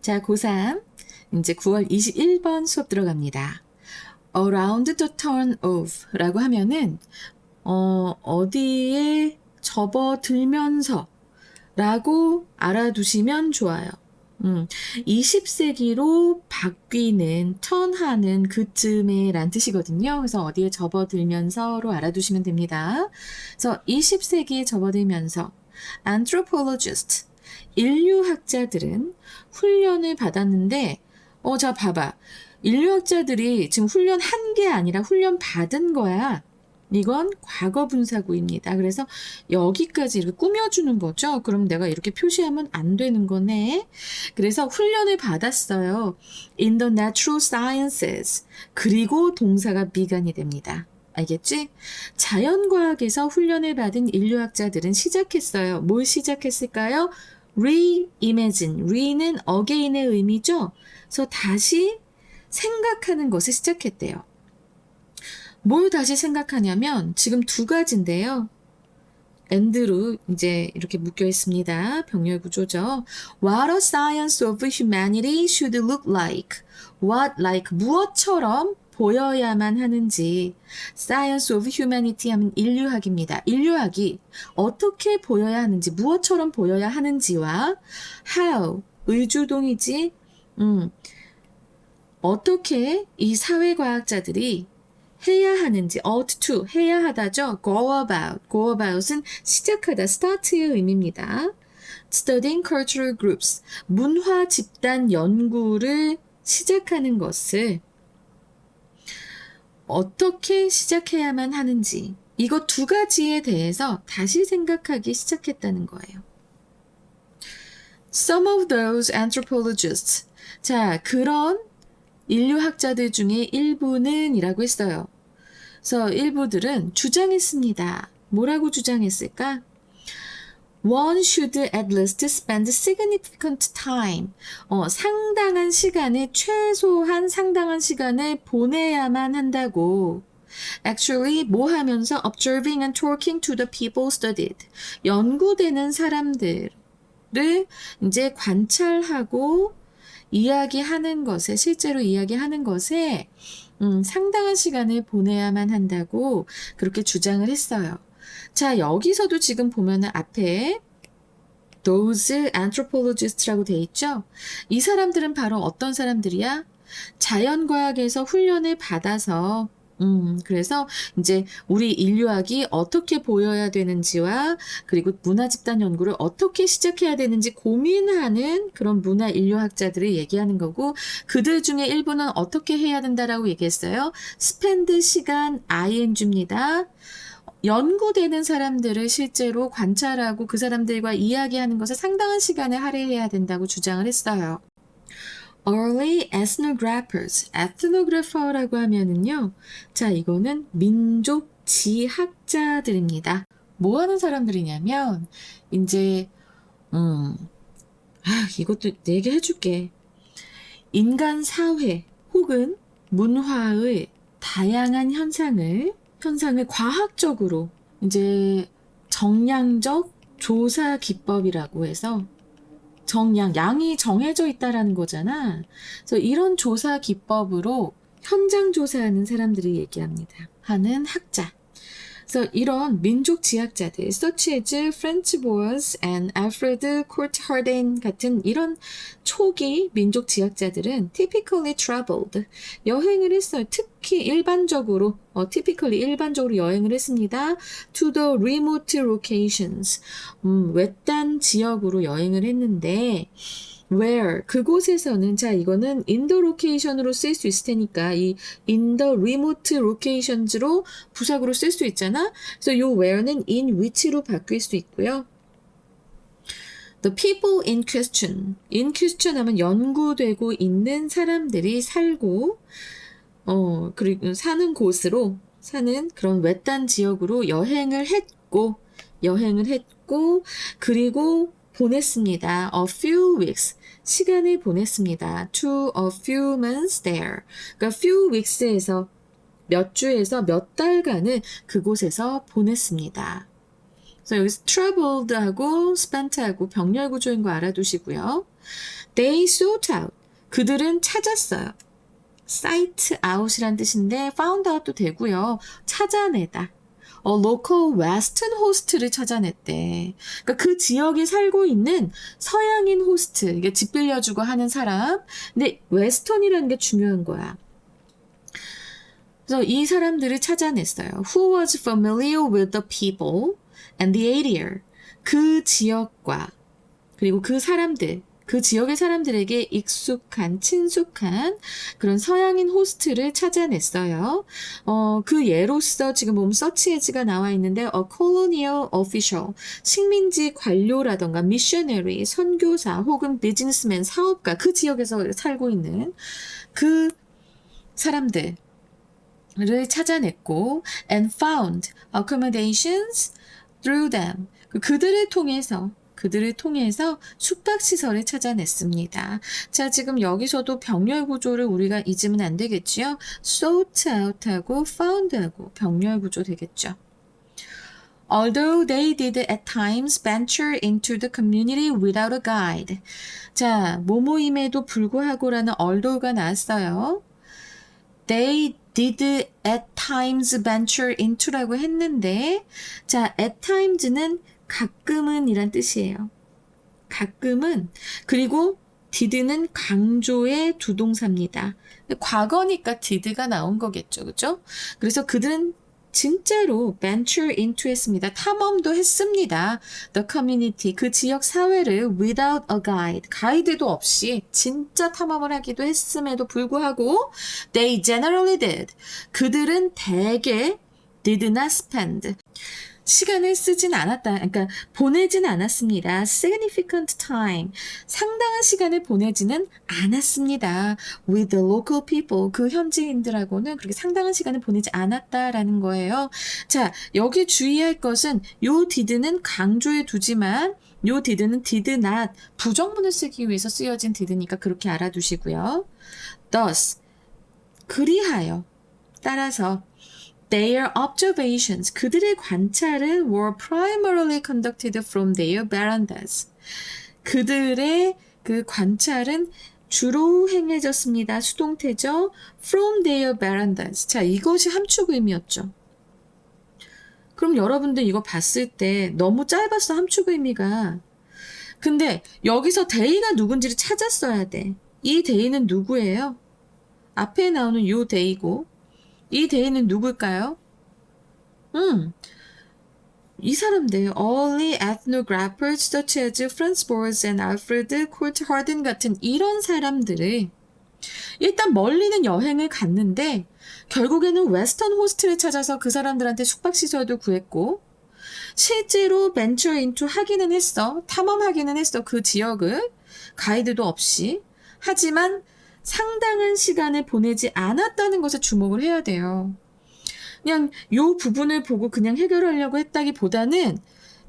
자, 고3 이제 9월 21번 수업 들어갑니다. Around the turn of 라고 하면은 어디에 접어들면서 라고 알아두시면 좋아요. 20세기로 바뀌는, 턴하는 그쯤에 란 뜻이거든요. 그래서 어디에 접어들면서로 알아두시면 됩니다. 그래서 20세기에 접어들면서 anthropologist, 인류학자들은 훈련을 받았는데 자 봐봐. 인류학자들이 지금 훈련한 게 아니라 훈련 받은 거야. 이건 과거 분사구입니다. 그래서 여기까지 이렇게 꾸며주는 거죠. 그럼 내가 이렇게 표시하면 안 되는 거네. 그래서 훈련을 받았어요. In the natural sciences. 그리고 동사가 미간이 됩니다. 알겠지? 자연과학에서 훈련을 받은 인류학자들은 시작했어요. 뭘 시작했을까요? Reimagine. Re는 again의 의미죠. 그래서 다시 생각하는 것을 시작했대요. 뭘 다시 생각하냐면 지금 두 가지인데요. and로 이제 이렇게 묶여 있습니다. 병렬 구조죠. What a science of humanity should look like. What like 무엇처럼 보여야만 하는지. Science of humanity 하면 인류학입니다. 인류학이 어떻게 보여야 하는지, 무엇처럼 보여야 하는지와 how 의주동이지. 어떻게 이 사회과학자들이 해야 하는지, ought to, 해야 하다죠. go about은 시작하다, start의 의미입니다. studying cultural groups, 문화 집단 연구를 시작하는 것을 어떻게 시작해야만 하는지, 이거 두 가지에 대해서 다시 생각하기 시작했다는 거예요. Some of those anthropologists, 자, 그런 인류학자들 중에 일부는 이라고 했어요. 그래서 일부들은 주장했습니다. 뭐라고 주장했을까? One should at least spend significant time. 상당한 시간을, 최소한 상당한 시간을 보내야만 한다고. Actually, 뭐 하면서 observing and talking to the people studied. 연구되는 사람들을 이제 관찰하고 이야기하는 것에, 실제로 이야기하는 것에 상당한 시간을 보내야만 한다고 그렇게 주장을 했어요. 자, 여기서도 지금 보면은 앞에 those anthropologist라고 돼 있죠? 이 사람들은 바로 어떤 사람들이야? 자연과학에서 훈련을 받아서 그래서 이제 우리 인류학이 어떻게 보여야 되는지와 그리고 문화 집단 연구를 어떻게 시작해야 되는지 고민하는 그런 문화 인류학자들을 얘기하는 거고, 그들 중에 일부는 어떻게 해야 된다라고 얘기했어요. spend 시간 ing입니다. 연구되는 사람들을 실제로 관찰하고 그 사람들과 이야기하는 것에 상당한 시간을 할애해야 된다고 주장을 했어요. Early ethnographers, ethnographer라고 하면은요, 자, 이거는 민족 지학자들입니다. 뭐 하는 사람들이냐면, 이제, 이것도 얘기해 줄게. 인간 사회 혹은 문화의 다양한 현상을 과학적으로 이제 정량적 조사 기법이라고 해서 양이 정해져 있다라는 거잖아. 그래서 이런 조사 기법으로 현장 조사하는 사람들이 얘기합니다. 하는 학자. 그래서 이런 민족 지학자들, such as Franz Boas and Alfred Courthouden 같은 이런 초기 민족 지학자들은 typically traveled, 여행을 했어요. 특히 일반적으로 여행을 했습니다. to the remote locations, 외딴 지역으로 여행을 했는데, where, 그곳에서는, 자, 이거는 in the location으로 쓸 수 있을 테니까, 이 in the remote locations로 부사구로 쓸 수 있잖아? 그래서 요 where는 in which로 바뀔 수 있고요. The people in question 하면 연구되고 있는 사람들이 살고, 그리고 사는 그런 외딴 지역으로 여행을 했고, 그리고 보냈습니다. A few weeks. 시간을 보냈습니다. To a few months there. 그러니까 few weeks에서 몇 주에서 몇 달간을 그곳에서 보냈습니다. 그래서 여기서 traveled하고 spent하고 병렬 구조인 거 알아두시고요. They sought out. 그들은 찾았어요. sight out이란 뜻인데 found out도 되고요. 찾아내다. local western host를 찾아냈대. 그러니까 그 지역에 살고 있는 서양인 호스트, 이게 집 빌려주고 하는 사람. 근데 웨스턴이라는 게 중요한 거야. 그래서 이 사람들을 찾아냈어요. Who was familiar with the people and the area. 그 지역과 그리고 그 사람들, 그 지역의 사람들에게 익숙한, 친숙한 그런 서양인 호스트를 찾아냈어요. 그 예로서 지금 보면 search as가 나와 있는데 a colonial official, 식민지 관료라던가 missionary, 선교사 혹은 businessman, 사업가, 그 지역에서 살고 있는 그 사람들을 찾아냈고 and found accommodations through them. 그들을 통해서 숙박시설을 찾아냈습니다. 자, 지금 여기서도 병렬 구조를 우리가 잊으면 안 되겠지요? sought out하고 found하고 병렬 구조 되겠죠. Although they did at times venture into the community without a guide. 자, 뭐뭐임에도 불구하고라는 although가 나왔어요. They did at times venture into라고 했는데, 자, at times는 가끔은 이란 뜻이에요. 가끔은. 그리고 did는 강조의 두 동사입니다. 과거니까 did가 나온 거겠죠. 그죠? 그래서 그들은 진짜로 venture into 했습니다. 탐험도 했습니다. The community, 그 지역 사회를 without a guide, 가이드도 없이 진짜 탐험을 하기도 했음에도 불구하고 they generally did. 그들은 대개 did not spend. 시간을 쓰진 않았다. 그러니까 보내진 않았습니다. significant time. 상당한 시간을 보내지는 않았습니다. with the local people. 그 현지인들하고는 그렇게 상당한 시간을 보내지 않았다라는 거예요. 자, 여기 주의할 것은 요 did는 강조해 두지만 요 did는 did not 부정문을 쓰기 위해서 쓰여진 did니까 그렇게 알아두시고요. thus 그리하여 따라서 Their observations, 그들의 관찰은 were primarily conducted from their verandas. 그들의 그 관찰은 주로 행해졌습니다. 수동태죠. From their verandas. 자, 이것이 함축 의미였죠. 그럼 여러분들 이거 봤을 때 너무 짧았어, 함축 의미가. 근데 여기서 they가 누군지를 찾았어야 돼. 이 they는 누구예요? 앞에 나오는 요 they고 이 they는 누굴까요? 이 사람들, early ethnographers such as Franz Boas and Alfred Courtharden 같은 이런 사람들을 일단 멀리는 여행을 갔는데 결국에는 웨스턴 호스트를 찾아서 그 사람들한테 숙박시설도 구했고 실제로 venture into 하기는 했어. 탐험하기는 했어. 그 지역을. 가이드도 없이. 하지만 상당한 시간을 보내지 않았다는 것에 주목을 해야 돼요. 그냥 요 부분을 보고 그냥 해결하려고 했다기보다는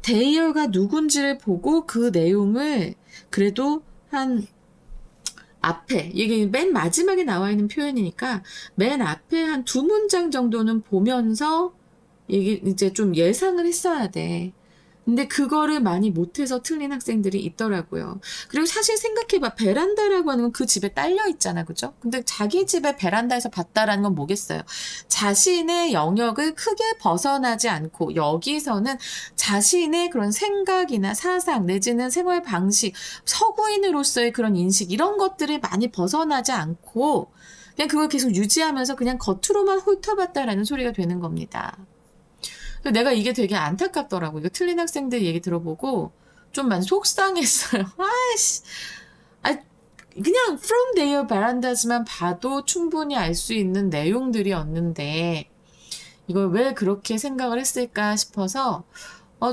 대이어가 누군지를 보고 그 내용을 그래도 한 앞에, 이게 맨 마지막에 나와 있는 표현이니까 맨 앞에 한 두 문장 정도는 보면서 이게 이제 좀 예상을 했어야 돼. 근데 그거를 많이 못해서 틀린 학생들이 있더라고요. 그리고 사실 생각해봐. 베란다라고 하는 건 그 집에 딸려 있잖아. 그죠? 근데 자기 집에 베란다에서 봤다라는 건 뭐겠어요? 자신의 영역을 크게 벗어나지 않고 여기서는 자신의 그런 생각이나 사상 내지는 생활 방식, 서구인으로서의 그런 인식 이런 것들을 많이 벗어나지 않고 그냥 그걸 계속 유지하면서 그냥 겉으로만 훑어봤다라는 소리가 되는 겁니다. 내가 이게 되게 안타깝더라고. 이거 틀린 학생들 얘기 들어보고 좀 많이 속상했어요. 아이씨. 그냥 from their verandas만 봐도 충분히 알 수 있는 내용들이었는데 이걸 왜 그렇게 생각을 했을까 싶어서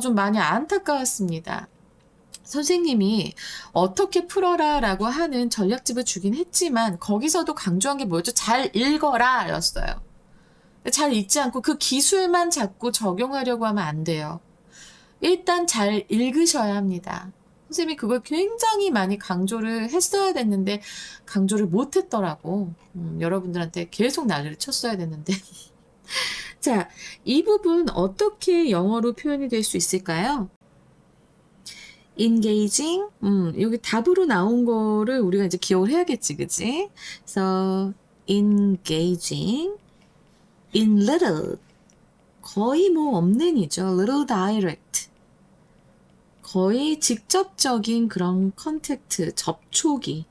좀 많이 안타까웠습니다. 선생님이 어떻게 풀어라 라고 하는 전략집을 주긴 했지만 거기서도 강조한 게 뭐였죠? 잘 읽어라 였어요. 잘 읽지 않고 그 기술만 자꾸 적용하려고 하면 안 돼요. 일단 잘 읽으셔야 합니다. 선생님이 그걸 굉장히 많이 강조를 했어야 됐는데 강조를 못 했더라고. 여러분들한테 계속 난리를 쳤어야 됐는데. 자, 이 부분 어떻게 영어로 표현이 될 수 있을까요? engaging, 여기 답으로 나온 거를 우리가 이제 기억을 해야겠지, 그지? 그래서 engaging in little, 거의 뭐 없는 이죠. little direct. 거의 직접적인 그런 컨택트, 접촉이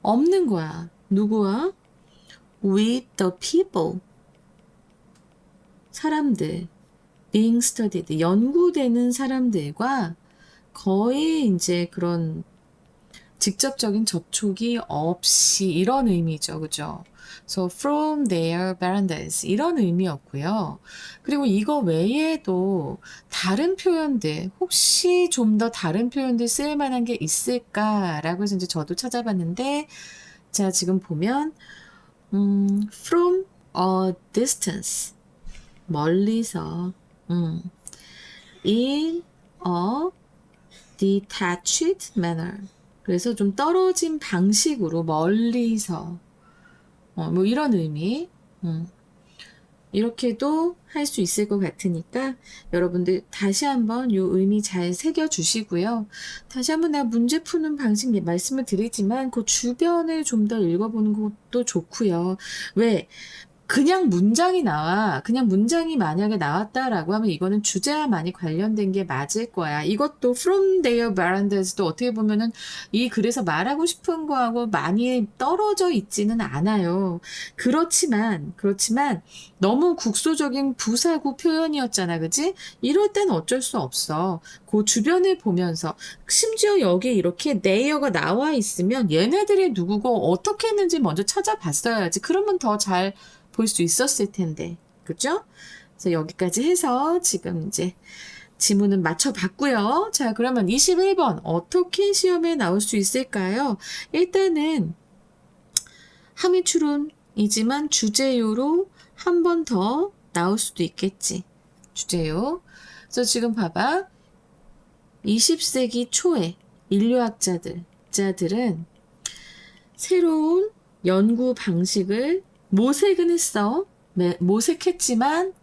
없는 거야. 누구와? with the people. 사람들. being studied. 연구되는 사람들과 거의 이제 그런 직접적인 접촉이 없이 이런 의미죠. 그죠? So from their verandas 이런 의미였고요. 그리고 이거 외에도 다른 표현들 혹시 좀 더 다른 표현들 쓸 만한 게 있을까라고 해서 이제 저도 찾아봤는데 자 지금 보면 from a distance 멀리서 in a detached manner 그래서 좀 떨어진 방식으로 멀리서 뭐 이런 의미 이렇게도 할 수 있을 것 같으니까 여러분들 다시 한번 이 의미 잘 새겨주시고요. 다시 한번 내가 문제 푸는 방식 말씀을 드리지만 그 주변을 좀 더 읽어보는 것도 좋고요. 왜? 그냥 문장이 나와. 그냥 문장이 만약에 나왔다라고 하면 이거는 주제와 많이 관련된 게 맞을 거야. 이것도 from their verandas도 어떻게 보면은 이 글에서 말하고 싶은 거하고 많이 떨어져 있지는 않아요. 그렇지만 너무 국소적인 부사구 표현이었잖아. 그지? 이럴 땐 어쩔 수 없어. 그 주변을 보면서 심지어 여기 이렇게 their가 나와 있으면 얘네들이 누구고 어떻게 했는지 먼저 찾아봤어야지. 그러면 더 잘 볼 수 있었을 텐데. 그죠? 그래서 여기까지 해서 지금 이제 지문은 맞춰봤고요. 자, 그러면 21번 어떻게 시험에 나올 수 있을까요? 일단은 함의추론이지만 주제요로 한 번 더 나올 수도 있겠지. 주제요. 그래서 지금 봐봐. 20세기 초에 인류학자들은 새로운 연구 방식을 모색은 했어. 모색했지만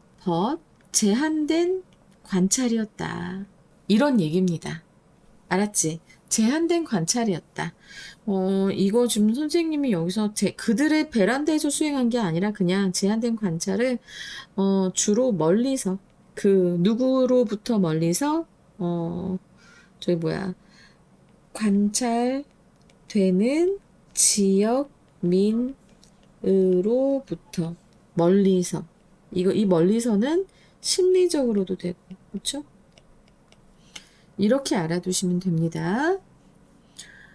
제한된 관찰이었다. 이런 얘기입니다. 알았지? 제한된 관찰이었다. 이거 지금 선생님이 여기서 그들의 베란다에서 수행한 게 아니라 그냥 제한된 관찰을 주로 멀리서 그 누구로부터 멀리서 저기 관찰되는 지역 민으로부터 멀리서 이 멀리서는 심리적으로도 되고 그렇죠? 이렇게 알아두시면 됩니다.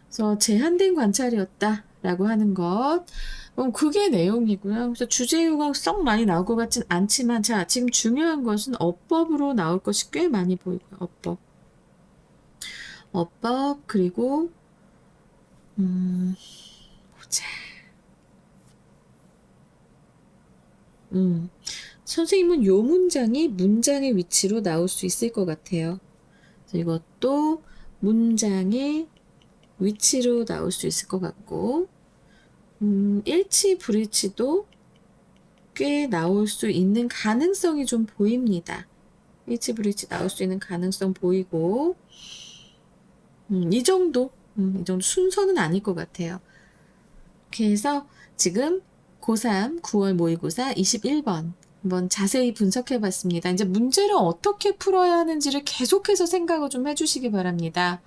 그래서 제한된 관찰이었다라고 하는 것 그게 내용이고요. 그래서 주제유가 썩 많이 나올 것 같진 않지만 자 지금 중요한 것은 어법으로 나올 것이 꽤 많이 보이고요. 어법 그리고 보자. 선생님은 요 문장이 문장의 위치로 나올 수 있을 것 같아요. 그래서 이것도 문장의 위치로 나올 수 있을 것 같고 일치 불일치도 꽤 나올 수 있는 가능성이 좀 보입니다. 일치 불일치 나올 수 있는 가능성 보이고 이 정도 순서는 아닐 것 같아요. 이렇게 해서 지금 고3 9월 모의고사 21번 한번 자세히 분석해 봤습니다. 이제 문제를 어떻게 풀어야 하는지를 계속해서 생각을 좀 해주시기 바랍니다.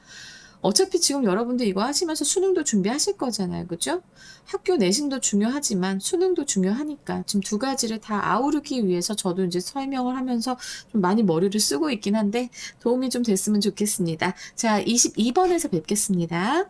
어차피 지금 여러분들 이거 하시면서 수능도 준비하실 거잖아요. 그죠? 학교 내신도 중요하지만 수능도 중요하니까 지금 두 가지를 다 아우르기 위해서 저도 이제 설명을 하면서 좀 많이 머리를 쓰고 있긴 한데 도움이 좀 됐으면 좋겠습니다. 자, 22번에서 뵙겠습니다.